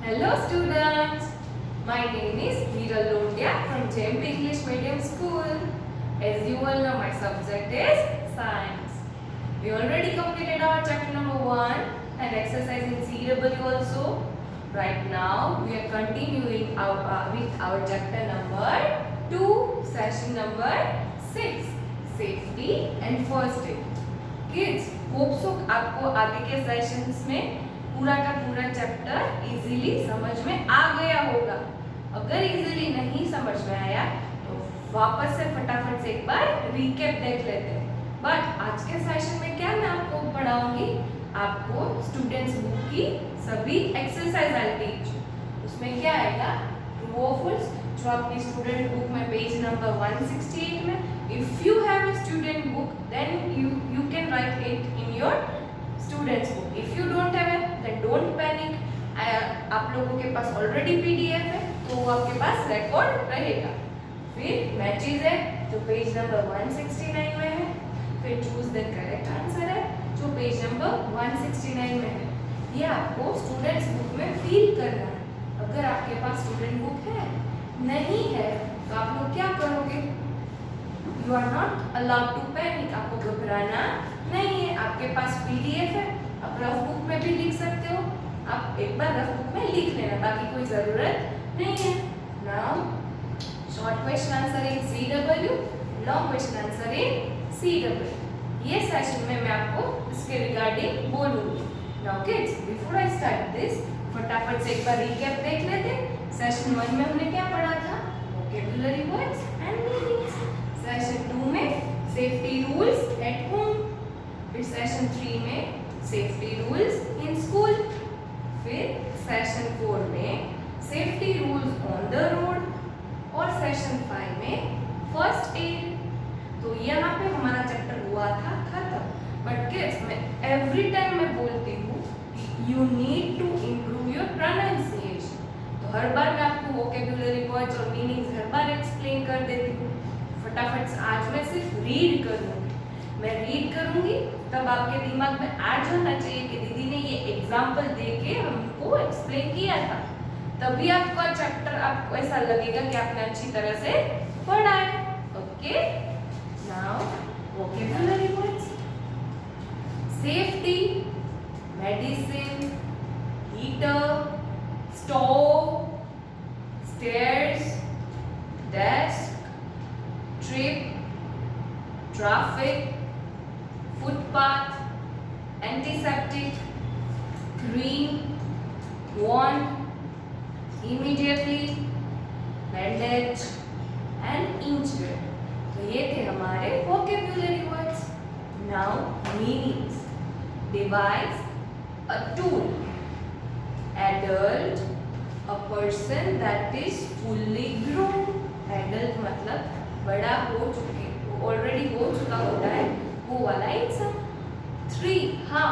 Hello students, my name is Veeral Londia from JMP English Medium School. As you all know, my subject is science. We already completed our chapter number 1 and exercise in CW also. Right now, we are continuing with our chapter number 2, session number 6, safety and first aid. Kids, hope so आपको आगे के sessions में पूरा का पूरा chapter easily समझ में आ गया होगा। अगर इजीली नहीं समझ में आया तो वापस से फटाफट से एक बार रिकैप देख लेते हैं। बट आज के सेशन में क्या मैं आपको पढ़ाऊंगी, आपको स्टूडेंट्स बुक की सभी एक्सरसाइज आई टीच। उसमें क्या आएगा, ट्रू और फॉल्स, जो आपकी स्टूडेंट बुक में पेज नंबर 168 में, if you have a student book then you can write it in your students book. If you don't have it then don't panic, आप लोगों के पास ऑलरेडी पीडीएफ है तो वो आपके पास रिकॉर्ड रहेगा। फिर मैचेस है जो पेज नंबर 169 में है, फिर चूज द करेक्ट आंसर है जो पेज नंबर 169 में है। ये आपको स्टूडेंट्स बुक में फील करना है। अगर आपके पास स्टूडेंट बुक है, नहीं है तो आप लोग क्या करोगे, you are not allowed to panic, आपको घबराना नहीं है। आपके पास पीडीएफ है, आप रफ बुक में भी लिख सकते हो, आप एक बार रफ बुक में लिख लेना, बाकी कोई जरूरत नहीं है। Now short question answer in CW, long question answer in CW। ये सेशन में मैं आपको इसके रिगार्डिंग बोलूंगी। Now kids, before I start this, फटाफट से एक बार रिकैप देख लेते हैं। सेशन 1 में हमने क्या पढ़ा था, vocabulary words and meanings. Session 2 में सेफ्टी रूल्स एट होम, फिर सेशन 3 में सेफ्टी रूल्स इन स्कूल, फिर सेशन 4 में safety rules on the road और सेशन 5 में फर्स्ट एड। तो यहाँ पे हमारा चैप्टर हुआ था खत्म। बट किड्स, मैं एवरी टाइम मैं बोलती हूँ you need to improve your pronunciation. तो हर बार मैं आपको वोकैबुलरी वर्ड्स और मीनिंग्स हर बार एक्सप्लेन कर देती हूँ। फटाफट से आज मैं सिर्फ रीड करूँगी, मैं रीड करूँगी तब आपके दिमाग में आ जाना चाहिए कि दीदी ने ये एग्जाम्पल दे के हमको एक्सप्लेन किया था, तभी आपका चैप्टर आपको ऐसा लगेगा कि आपने अच्छी तरह से पढ़ा है। Okay, now vocabulary words, safety, medicine, heater, stove, stairs, desk, trip, traffic, footpath, antiseptic, cream, wand, immediately, bandage and injured। तो ये थे हमारे vocabulary words। Now meanings, device, a tool, adult, a person that is fully grown। adult मतलब बड़ा हो चुके, already हो चुका होता है वो वाला इंसान। 3, हाँ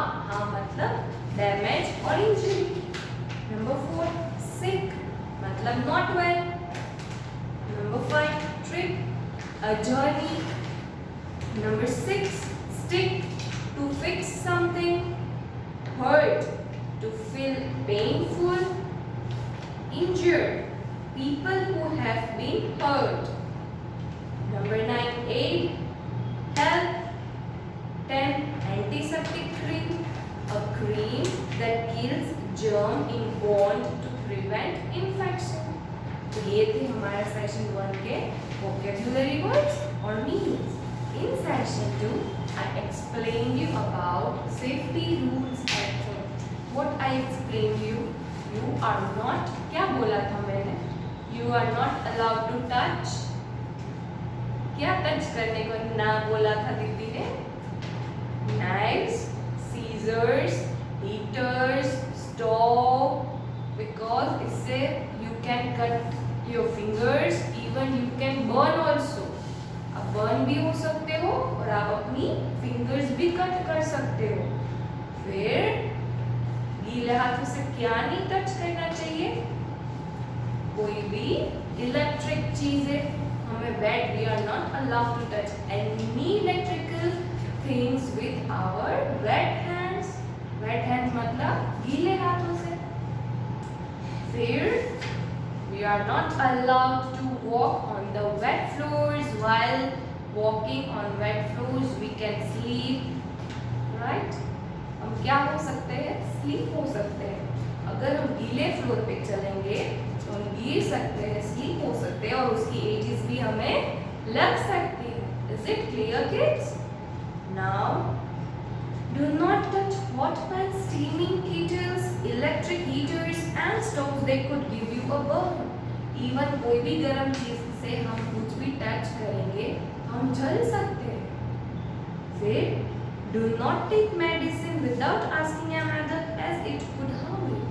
मतलब डैमेज और इंजरी। नंबर 4, सिक मतलब not well. Number 5, trip, a journey. Number 6, stick, to fix something. Hurt, to feel painful. Injured, people who have been hurt। Number 9, aid, help। 10, antiseptic cream, a cream that kills germ in wound to prevent infection। तो ये थे हमारे session 1 के vocabulary words और meanings। In session 2, I explained you about safety rules at home। What I explained you are not, क्या बोला था मैंने, you are not allowed to touch। क्या टच करने को ना बोला था दीदी ने, knives, scissors, heaters, stove, because इससे you can cut your fingers, even you can burn also। आप burn भी हो सकते हो और आप अपनी fingers भी कट कर सकते हो। फिर गीले हाथों से क्या नहीं टच करना चाहिए, कोई भी इलेक्ट्रिक चीजें हमें wet, we are not allowed to touch any electrical things with our wet hands. Wet hands मतलब गीले हाथों से। फिर we are not allowed to walk on the wet floors. While walking on wet floors we can sleep, right? हम क्या हो सकते हैं? स्लीप हो सकते हैं। अगर हम गीले फ्लोर पे चलेंगे तो हम गिर सकते हैं, स्लीप हो सकते हैं और उसकी एजेस भी हमें लग सकती है। Is it clear, kids? Now, do not touch hot pans, steaming kettles, electric heaters and stoves. They could give you a burn. Even कोई भी गर्म चीज से हम कुछ भी टच करेंगे हम जल सकते हैं। फिर do not take medicine without asking another as it could harm you.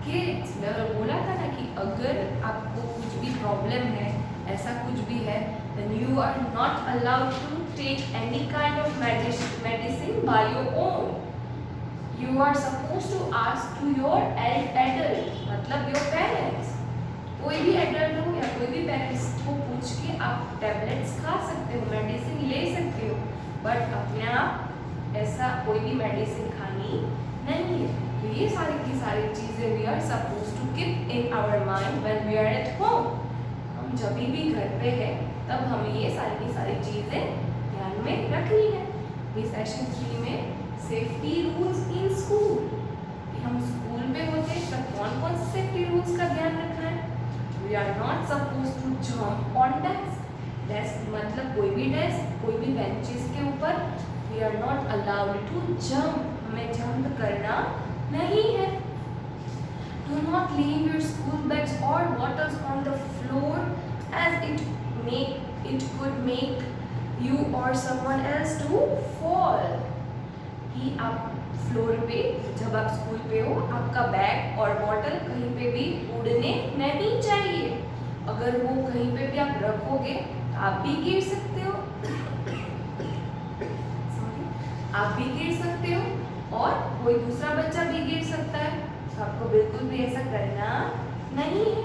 Kids, मैंने बोला था ना कि अगर आपको कुछ भी प्रॉब्लम है, ऐसा कुछ भी है, then you are not allowed to take any kind of medicine by your own. You are supposed to ask to your adult, मतलब your parents. कोई भी adult हो या कोई भी parents को पूछ के आप tablets खा सकते हो, medicine ले सकते हो, but अपने आप ऐसा कोई भी medicine खानी नहीं है। तो ये सारी की सारी चीजें we are supposed to keep in our mind when we are at home. हम जब भी घर पे है तब हमें ये सारी की सारी चीजें ध्यान में रखनी है। इस सेशन 3 में सेफ्टी रूल्स इन स्कूल, कि हम स्कूल में होते हैं तब कौन कौन से सेफ्टी रूल्स का ध्यान रखना है। We are not suppose to jump on desk, desk मतलब कोई भी डेस्क, कोई भी बेंचेस के ऊपर we are not allowed to jump, हमें जंप करना नहीं है। Do not leave your school bags or bottles on the floor as it could make you or someone else to fall. कि आप फ्लोर पे जब आप स्कूल पे हो आपका बैग और बॉटल कहीं पे भी उड़ने नहीं चाहिए। अगर वो कहीं पे भी आप रखोगे तो आप भी गिर सकते हो आप भी गिर सकते हो और कोई दूसरा बच्चा भी गिर सकता है। तो आपको बिल्कुल भी ऐसा करना नहीं है।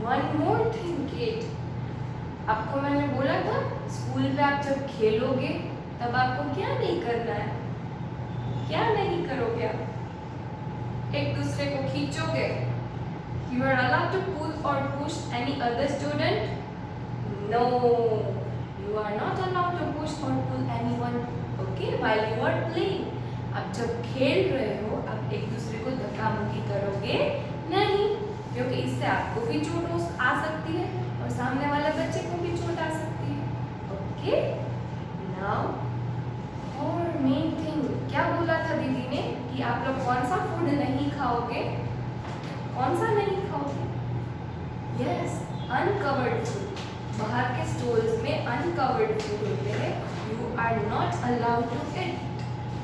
One more thing, kid. आपको मैंने बोला था स्कूल में आप जब खेलोगे तब आपको क्या नहीं करना है, क्या नहीं करोगे आप? एक दूसरे को खींचोगे। You are allowed to pull or push any other student? No, you are not allowed to push or pull anyone. Okay, while you are playing. आप जब खेल रहे हो आप एक दूसरे को धक्का मुक्की करोगे नहीं, क्योंकि इससे आपको भी चोट आ सकती है और सामने वाले बच्चे को भी चोट आ सकती है। ओके, नाउ और मेन थिंग क्या बोला था दीदी ने कि आप लोग कौन सा फूड नहीं खाओगे, कौन सा नहीं खाओगे? Yes, uncovered food. बाहर के स्टोर्स में अनकवर्ड फूड होते हैं। You are not allowed to eat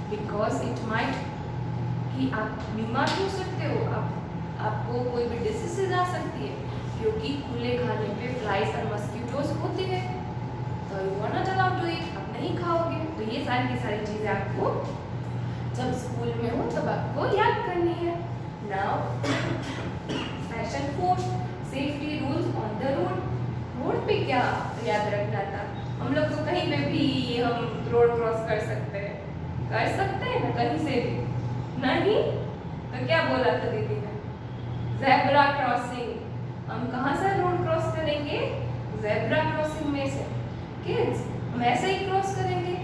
because it might, कि आप बीमार हो सकते हो, आपको कोई भी डिसीज आ सकती है, क्योंकि खुले खाने पे फ्लाइज और मस्किटोज होती है। तो you are not allowed to eat, आप नहीं खाओगे। तो ये सारी की सारी चीज़ें आपको जब स्कूल में हो तब आपको याद करनी है। Now session 4 safety rules on the road. Road पे क्या याद रखना था? हम लोग तो कहीं पे भी हम रोड क्रॉस कर सकते हैं ना, कहीं से भी नहीं। तो क्या बोला था दीदी ने? Zebra crossing. हम कहाँ से रोड क्रॉस करेंगे? ज़ेब्रा क्रॉसिंग में से। किड्स, हम ऐसे ही क्रॉस करेंगे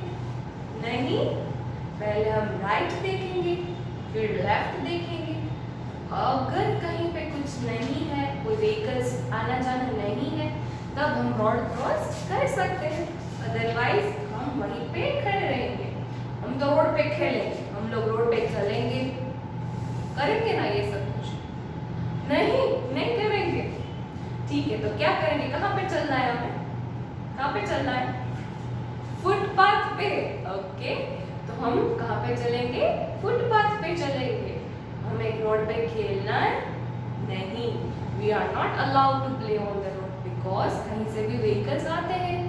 नहीं, पहले हम राइट देखेंगे फिर लेफ्ट देखेंगे। अगर कहीं पे कुछ नहीं है, कोई व्हीकल्स आना जाना नहीं है, तब हम रोड क्रॉस कर सकते हैं, अदरवाइज हम वहीं पे खड़े रहेंगे। हम तो रोड पे खेलेंगे, हम लोग रोड पे चलेंगे, करेंगे ना ये सब कुछ? नहीं करेंगे। ठीक है, तो क्या करेंगे? कहाँ पे चलना है हमें? कहाँ पे चलना है? फुटपाथ पे। ओके, तो हम कहाँ पे चलेंगे? फुटपाथ पे चलेंगे। हमें रोड पे खेलना नहीं। We are not allowed to play on the road because कहीं से भी व्हीकल्स आते हैं,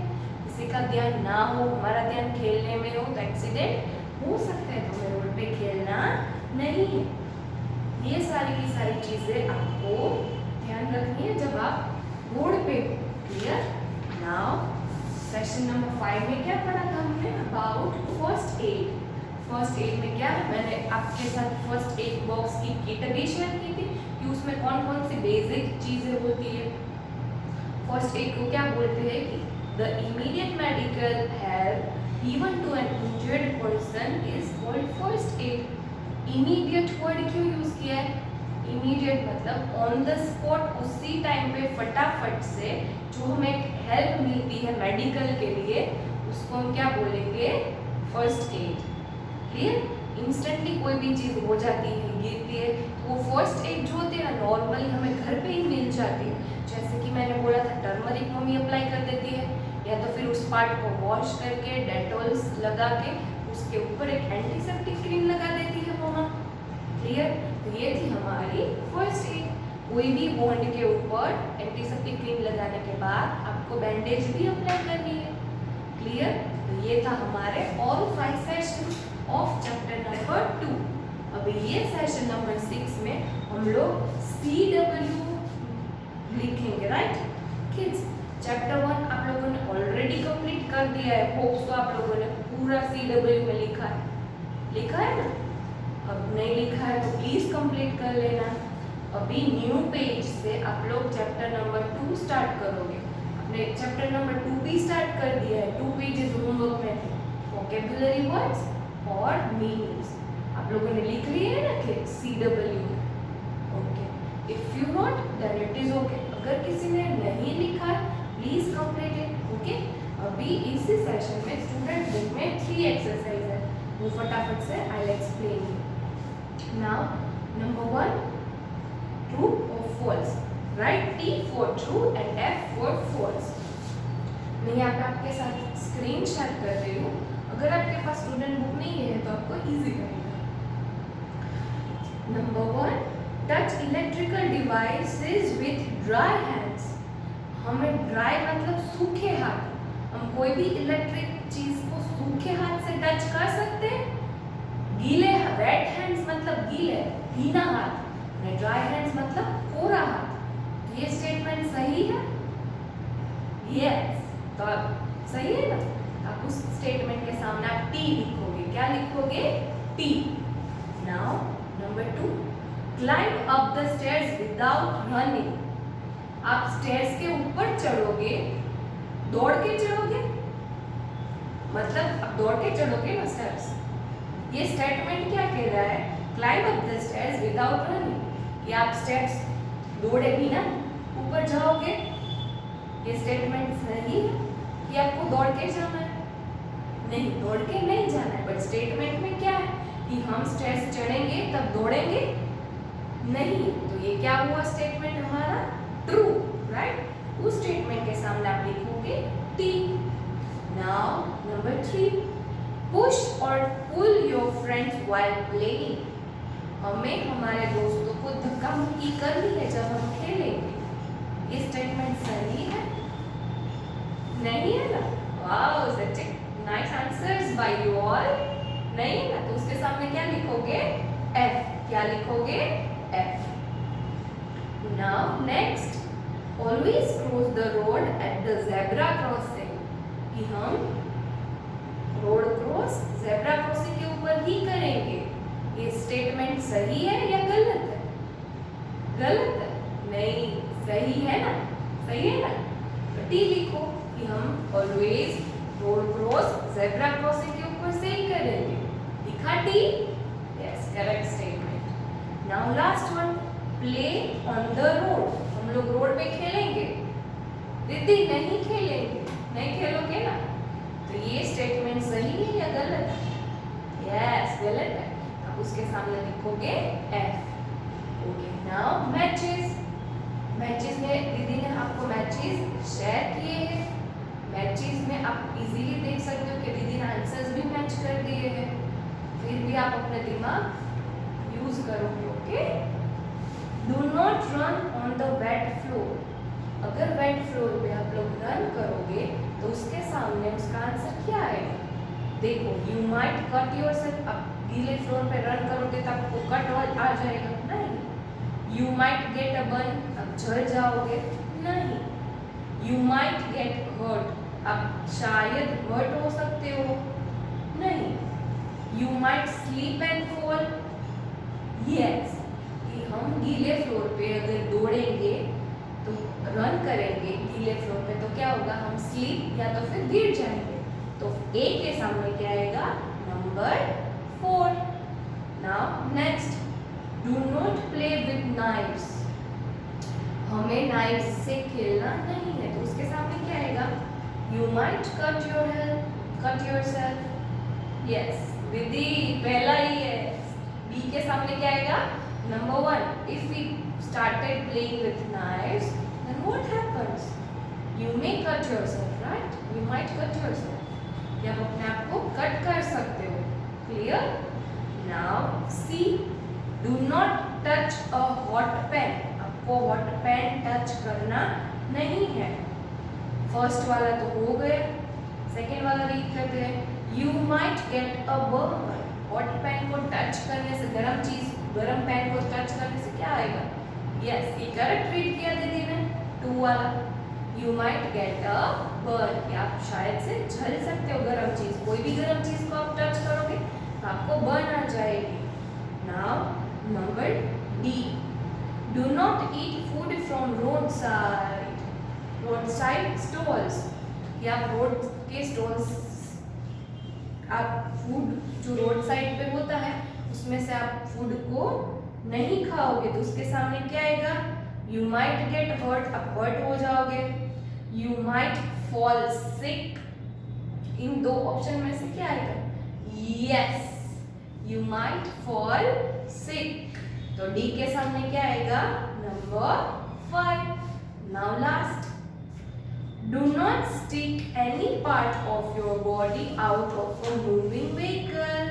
किसी का ध्यान ना हो, हमारा ध्यान खेलने में हो तो एक्सीडेंट हो सकता है। तो हमें रोड पे खेलना नहीं है। ये सारी की सारी चीजें आपको ध्यान रखनी है जब आप रोड पे हो। क्लियर? नाउ सेशन नंबर 5 में क्या पढ़ा था हमने? About first aid. First aid में क्या है, मैंने आपके साथ फर्स्ट एड बॉक्स की किट भी शेयर की थी कि उसमें कौन कौन सी बेसिक चीज़ें होती है। फर्स्ट एड को क्या बोलते हैं कि the immediate medical help given to an injured person is called first aid. Immediate word क्यों यूज किया है? इमीडिएट मतलब ऑन द स्पॉट, उसी टाइम पे फटाफट से जो हमें हेल्प मिलती है मेडिकल के लिए, उसको हम क्या बोलेंगे? First aid. क्लियर? इंस्टेंटली कोई भी चीज़ हो जाती है, गिरती है, तो वो फर्स्ट एड जो होती है नॉर्मली हमें घर पे ही मिल जाती है। जैसे कि मैंने बोला था, टर्मरिक मम्मी अप्लाई कर देती है, या तो फिर उस पार्ट को वॉश करके डेटॉल्स लगा के उसके ऊपर एक एंटीसेप्टिक क्रीम लगा देती है मम्मा। क्लियर? तो ये थी हमारी फर्स्ट एड। कोई भी वुंड के ऊपर एंटीसेप्टिक क्रीम लगाने के बाद आपको बैंडेज भी अप्लाई करनी है। क्लियर? तो ये था हमारे all 5 session of chapter number 2। अभी ये सेशन नंबर 6 में हम लोग CW लिखेंगे, राइट किड्स? चैप्टर 1 आप लोगों ने ऑलरेडी कंप्लीट कर दिया है, होप्स तो आप लोगों ने पूरा CW में लिखा है ना? अब नहीं लिखा है तो प्लीज कंप्लीट कर लेना। अभी न्यू पेज से आप लोग चैप्टर नंबर 2 स्टार्ट करोगे। आपने चैप्टर नंबर 2 भी स्टार्ट कर दिया है, 2 पेजेस होमवर्क में थे, वोकैबुलरी वर्ड्स और मीनिंग्स आप लोगों ने लिख लिए है ना कि CW। Okay, if you not then it is okay. अगर किसी ने नहीं लिखा है प्लीज कंप्लीट इट। ओके, अभी इसी सेशन में स्टूडेंट बुक में 3 एक्सरसाइज है, वो फटाफट से I will explain you. Now, number 1, true or false. Write T for true and F for false. मैं यहाँ पे आपके साथ स्क्रीन शेयर कर रही हूँ। अगर आपके पास स्टूडेंट बुक नहीं है तो आपको इजी रहेगा। Number 1, touch electrical devices with dry hands. हमें ड्राई मतलब सूखे हाथ, हम कोई भी इलेक्ट्रिक चीज को सूखे हाथ से टच कर सकते हैं। गीले वेट हैंड्स मतलब गीले, भीना हाथ, और ड्राई हैंड्स मतलब कोरा हाथ। ये स्टेटमेंट सही है? यस, तो आप सही है ना? आप उस स्टेटमेंट के सामने आप टी लिखोगे। क्या लिखोगे? T. Now number 2, climb up the stairs without running. आप स्टेयर्स के ऊपर चढ़ोगे, दौड़ के चढ़ोगे, मतलब आप दौड़ के चढ़ोगे ना स्टेप्स। ये स्टेटमेंट क्या कह रहा है? Climb up the stairs without running. ये आप स्टेप्स दौड़े भी ना ऊपर जाओगे। ये स्टेटमेंट सही है कि आपको दौड़ के जाना है? नहीं, दौड़ के नहीं जाना है, बट स्टेटमेंट में क्या है कि हम स्टेयर्स चढ़ेंगे तब दौड़ेंगे नहीं। तो ये क्या हुआ स्टेटमेंट हमारा? True, right? उस स्टेटमेंट के सामने आप लिखोगे टी। नाउ नंबर 3, पुश और pull your friends while playing. हमें हमारे दोस्तों को धक्का मुक्की करनी है जब हम खेलेंगे। ये स्टेटमेंट सही है? नहीं है ना? Wow, such a nice answers by you all. नहीं है ना? तो उसके सामने क्या लिखोगे? F। क्या लिखोगे? F। Now next, always cross the road at the zebra crossing. कि हम रोड क्रॉस ज़ेब्रा क्रॉसिंग के ऊपर ही करेंगे। ये स्टेटमेंट सही है या गलत है? गलत है? नहीं, सही है ना? सही है ना? तो टी लिखो कि हम always road cross zebra crossing के ऊपर से ही करेंगे। लिखा T? Yes, correct statement. Now last one, play on the road. हम लोग रोड पे खेलेंगे। दीदी नहीं खेलेंगे, नहीं खेलोगे ना? तो ये स्टेटमेंट सही है या गलत है? यस, गलत है। अब उसके सामने लिखोगे F। Okay, now matches. Matches में दीदी ने आपको मैचेस शेयर किए हैं। मैचेस में आप इजीली देख सकते हो कि दीदी ने आंसर्स भी मैच कर दिए हैं। फिर भी आप अपना दिमाग यूज करोगे। Okay, do not run on the wait floor. अगर वेट फ्लोर पे आप लोग रन करोगे तो उसके सामने उसका आंसर क्या आएगा? देखो, यू माइट कट योरसेल्फ। अब गीले फ्लोर पे रन करोगे तो आपको कट आ जाएगा? नहीं। You might get a burn. अब जल जाओगे? नहीं। You might get hurt. अब शायद हर्ट हो सकते हो? नहीं। You might slip and fall. Yes, कि हम गीले फ्लोर पे अगर दौड़ेंगे तो रन करेंगे गीले फ्लोर पे तो क्या होगा, हम स्लीप या तो फिर गिर जाएंगे। तो ए के सामने क्या आएगा, number 4। Now next, do not play with knives. हमें नाइफ्स से खेलना नहीं है, तो उसके सामने क्या आएगा, you might cut yourself. Yes Vidhi पहला ही है। बी के सामने क्या आएगा, number 1, if we started playing with knives, then what happens? You may cut yourself, right? You might cut yourself. या आप अपने आप को कट कर सकते हो। Clear? Now C, do not touch a hot pan. आपको hot pan touch करना नहीं है। फर्स्ट वाला तो हो गया, सेकेंड वाला रीड करते हैं। You might get a burn. Hot pan को टच करने से, गरम पैन को टच करने से क्या आएगा, यस ये करेक्ट रीड किया दीदी ने, 2 वाला। You might get a burn, कि आप शायद से जल सकते हो गरम चीज, कोई भी गरम चीज को आप टच करोगे तो आपको बर्न आ जाएगी। Now number D, do not eat food from road side stalls. या रोड के स्टॉल्स, आप फूड जो रोड साइड पे होता है उसमें से आप फूड को नहीं खाओगे, तो उसके सामने क्या आएगा, यू माइट गेट हर्ट, आप हर्ट हो जाओगे। You might fall sick, in 2 option में से क्या आएगा, yes you might fall sick. तो डी के सामने क्या आएगा, number 5। Now last, do not stick any part of your body out of a moving vehicle.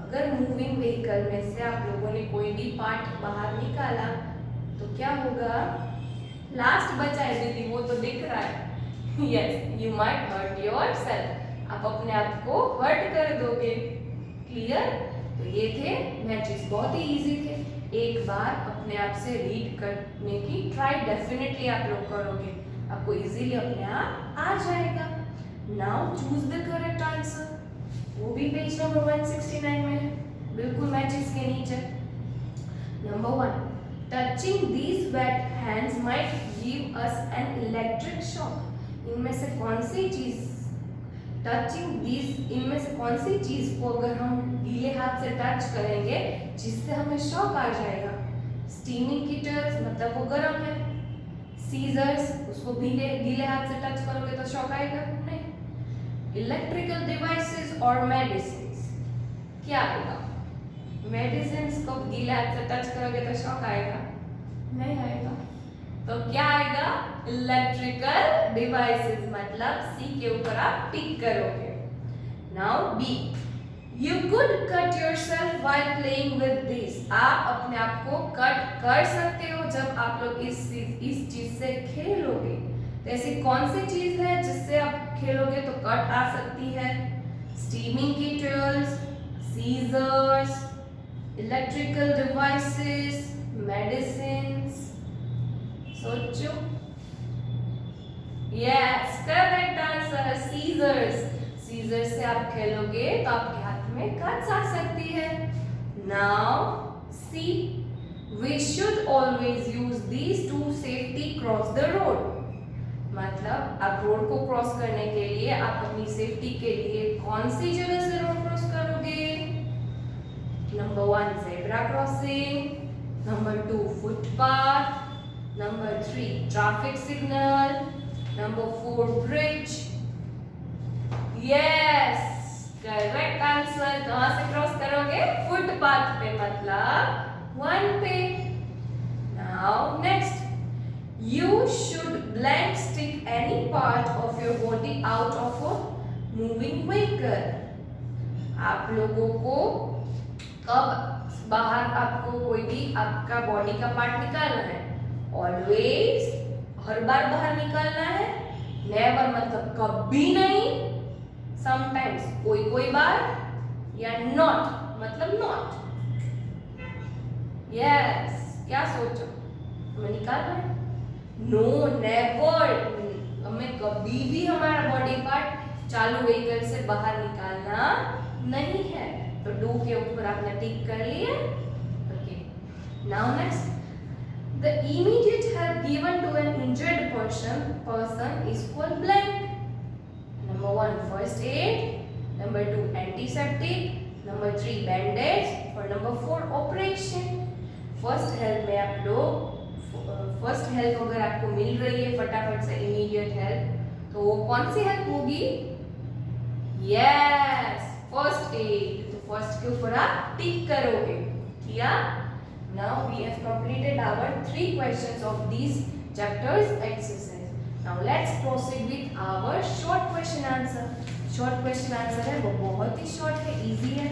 अगर मूविंग व्हीकल में से आप लोगों ने कोई भी पार्ट बाहर निकाला तो क्या होगा, लास्ट बचा है दीदी वो तो दिख रहा है, yes you might hurt yourself, आप अपने आप को हर्ट कर दोगे। क्लियर? तो ये थे मैचेस, बहुत ही इजी थे। एक बार अपने आप से रीड करने की ट्राई डेफिनेटली आप लोग करोगे, आपको इजीली अपने आप आ जाएगा। Now choose the correct answer, वो भी पेज नंबर 169 में है, बिल्कुल मैचेस के नीचे। Number 1, touching these wet hands might give us an electric shock. इनमें से कौन सी चीज, टचिंग दीज, इनमें से कौन सी चीज को अगर हम गीले हाथ से टच करेंगे जिससे हमें शॉक आ जाएगा। स्टीमिंग हीटर्स मतलब वो गर्म है, सीजर्स उसको गीले हाथ से टच करोगे तो शॉक आएगा नहीं। इलेक्ट्रिकल डिवाइसेस और मेडिसिन, क्या आएगा, मेडिसिन को गीले हाथ से टच करोगे तो शॉक आएगा नहीं आएगा, तो क्या आएगा, इलेक्ट्रिकल डिवाइसेस, मतलब सी के ऊपर आप टिक करोगे। Now B, You could cut yourself while playing with this. आप अपने आप को कट कर सकते हो जब आप लोग इस चीज से खेलोगे। तो ऐसी कौन सी चीज है जिससे आप खेलोगे तो कट आ सकती है? Steaming kettles, scissors, electrical devices, medicines. सोचो। Yes, correct answer scissors. Scissor से आप खेलोगे तो आपके हाथ में कट्स आ सकती है। Now C, we should always use these to safety cross the road. मतलब आप रोड को क्रॉस करने के लिए आप अपनी सेफ्टी के लिए कौन सी जगह से रोड क्रॉस करोगे? Number 1 zebra crossing, number 2 footpath, number 3 traffic signal, number 4 bridge. Yes, correct answer. कहां से क्रॉस करोगे? फुटपाथ पे, मतलब 1 पे। Now next, you should blank stick any part of your body out of a moving vehicle. आप लोगों को कब बाहर आपको कोई भी आपका बॉडी का पार्ट निकालना है? ऑलवेज, हर बार बाहर निकालना है। नेवर मतलब कभी नहीं, समटाइम्स कोई बार, या नॉट मतलब नॉट। यस, क्या सोचो, हमें निकालना है? नो, नेवर, हमें कभी भी हमारा बॉडी पार्ट चालू व्हीकल से बाहर निकालना नहीं है। तो डू के ऊपर आपने टिक कर लिया। Okay, now next, the immediate help given to an injured person is called blank. Number 1 first aid, number 2 antiseptic, number 3 bandage और नंबर 4 ऑपरेशन। फर्स्ट हेल्प में आप लोग फर्स्ट हेल्प अगर आपको मिल रही है फटाफट से इमीडिएट हेल्प, तो वो कौन सी हेल्प होगी? Yes, first aid. तो फर्स्ट के ऊपर आप टिक करोगे। किया? Now we have completed our 3 questions of this chapters exercise. Now let's proceed with our short question answer. Short question answer है वो बहुत ही शॉर्ट है, इजी है,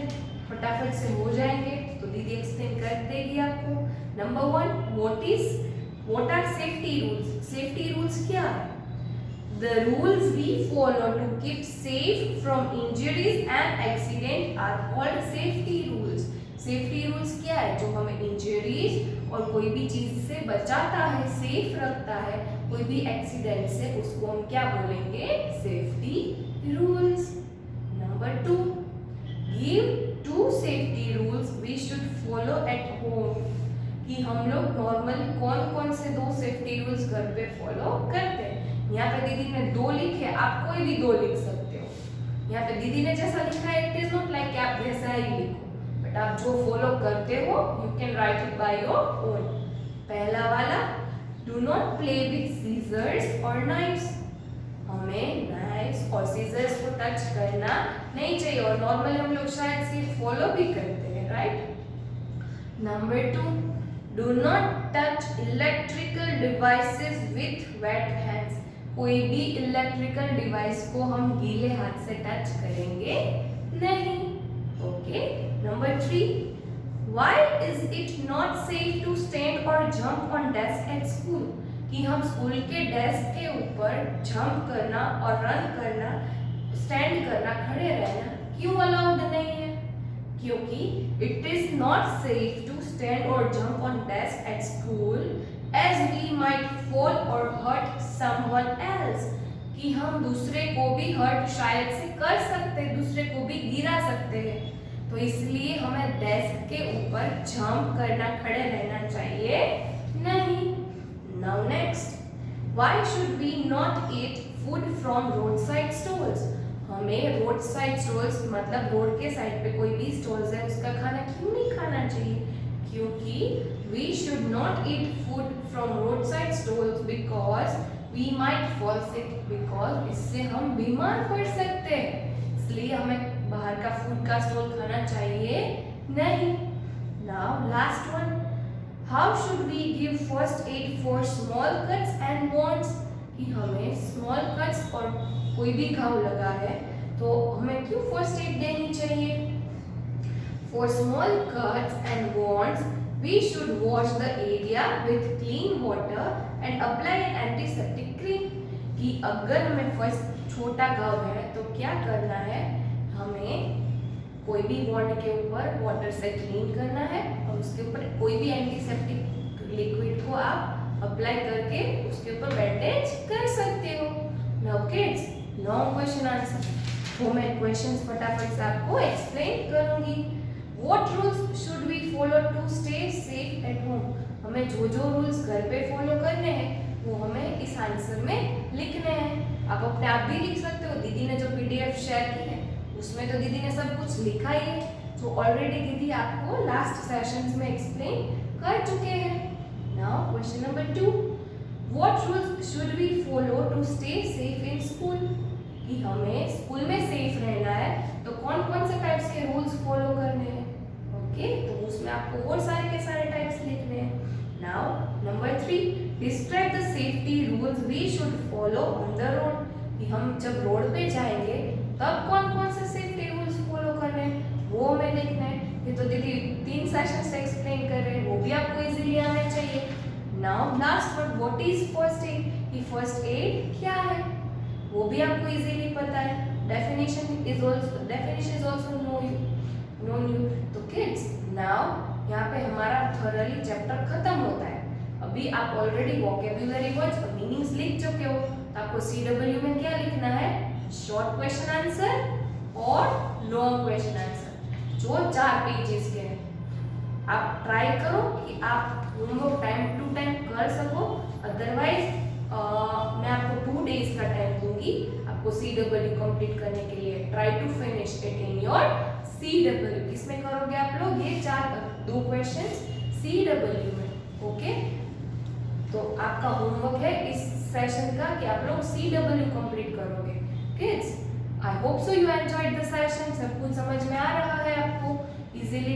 फटाफट से हो जाएंगे। तो दीदी एक्सप्लेन कर देगी आपको। Number 1, what are safety rules? Safety rules क्या है? The rules we follow to keep safe from injuries and accident are called safety rules. Safety rules क्या है? जो हमें इंजरीज और कोई भी चीज से बचाता है, सेफ रखता है, कोई भी एक्सीडेंट से, उसको हम क्या बोलेंगे? Safety rules. Number 2, give 2 safety rules we should follow at home. कि हम लोग नॉर्मली कौन कौन से 2 सेफ्टी रूल्स घर पे फॉलो करते हैं। यहाँ पे दीदी ने 2 लिखे, आप कोई भी 2 लिख सकते हो। यहाँ पे दीदी ने जैसा लिखा है इट इज नॉट लाइक आप वैसा ही लिखो, बट आप जो फॉलो करते हो you can write it by your own. पहला वाला, do not play with scissors और नाइफ्स। हमें नाइफ्स और सीजर्स को टच करना नहीं चाहिए, और नॉर्मली हम लोग शायद सिर्फ फॉलो भी करते हैं, right. Number 2, do not touch electrical devices with wet hands. कोई भी इलेक्ट्रिकल डिवाइस को हम गीले हाथ से टच करेंगे नहीं। Okay, number 3, why is it not safe to stand और jump on desk at school. कि हम स्कूल के डेस्क के ऊपर जंप करना और रन करना, स्टैंड करना, खड़े रहना क्यों अलाउड नहीं है? क्योंकि it is not safe to stand और jump on desk at school as we might fall or hurt someone else। कि हम दूसरे को भी हर्ट शायद से कर सकते हैं, दूसरे को भी गिरा सकते हैं, तो इसलिए हमें डेस्क के ऊपर जंप करना, खड़े रहना चाहिए नहीं। Now next, why should we not eat food from road side stalls. हमें रोड साइड स्टॉल्स मतलब रोड के साइड पे कोई भी स्टॉल्स है उसका खाना क्यों नहीं खाना चाहिए? क्योंकि we should not eat food from roadside stalls because we might fall sick, because इससे हम बीमार पड़ सकते हैं, इसलिए हमें बाहर का फूड का स्टॉल खाना चाहिए नहीं। Now last one, how should we give first aid for small cuts and wounds। कि हमें small cuts और कोई भी घाव लगा है तो हमें क्यों फर्स्ट एड देनी चाहिए? For small cuts and wounds we should wash the area with clean water and apply an antiseptic cream। कि अगर हमें फर्स्ट छोटा घाव है तो क्या करना है? हमें कोई भी वॉन्ड के ऊपर वाटर से क्लीन करना है और उसके ऊपर कोई भी एंटीसेप्टिक लिक्विड को आप अप्लाई करके उसके ऊपर बैंडेज कर सकते हो। Now kids, long question answer, तो मैं क्वेश्चंस फटाफट से आपको एक्सप्लेन करूंगी। What rules should we follow to stay safe at home? हमें जो जो रूल्स घर पे फॉलो करने हैं वो हमें इस आंसर में लिखने हैं। आप अपने आप भी लिख सकते हो, दीदी ने जो पीडीएफ शेयर की है उसमें तो दीदी ने सब कुछ लिखा ही है, जो ऑलरेडी दीदी आपको लास्ट सेशंस में एक्सप्लेन कर चुके हैं। Now question number 2, What rules should we follow to stay safe in school? कि हमें स्कूल में सेफ रहना है तो कौन कौन से टाइप्स के रूल्स फॉलो करने हैं? ओके, तो उसमें आपको और सारे के सारे टाइप्स लिखने हैं। Now number 3, describe the safety rules we should follow on the road. कि हम जब रोड पे जाएंगे तब कौन कौन से सेफ्टी रूल्स फॉलो करने हैं वो हमें लिखना है। ये तो दीदी 3 सेशन से एक्सप्लेन कर रहे हैं, वो भी आपको इजीली आना चाहिए। Now last one, what is first aid. कि फर्स्ट एड क्या है वो भी आपको इजीली पता है। Definition is also known you. तो किड्स, नाउ यहाँ पे हमारा थॉरली चैप्टर खत्म होता है। अभी आप ऑलरेडी वोकैब्युलरी वर्ड्स और मीनिंग्स लिख चुके हो, तो आपको CW में क्या लिखना है? शॉर्ट क्वेश्चन आंसर और लॉन्ग क्वेश्चन आंसर। जो 4 पेजेस के हैं। आप ट्राई करो कि आप होमवर्क टाइम टू टाइम कर सको, अदरवाइज मैं आपको 2 डेज का टाइम दूंगी आपको CW कंप्लीट करने के लिए। Try to finish it in your CW। किसमें करोगे आप लोग ये 2 क्वेश्चंस CW में, ओके। तो आपका होमवर्क है इस सेशन का कि आप लोग CW कंप्लीट करोगे। Kids, I hope so you enjoyed the session. सब कुछ समझ में आ रहा है आपको इजीली।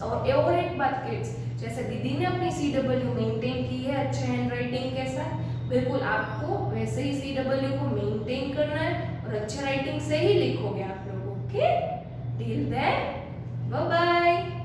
और एक बात किड्स, जैसे दीदी ने अपनी CW मेंटेन की है अच्छे हैंडराइटिंग के साथ, बिल्कुल आपको वैसे ही CW को मेंटेन करना है और अच्छे राइटिंग से ही लिखोगे आप लोग, okay. Till then bye bye.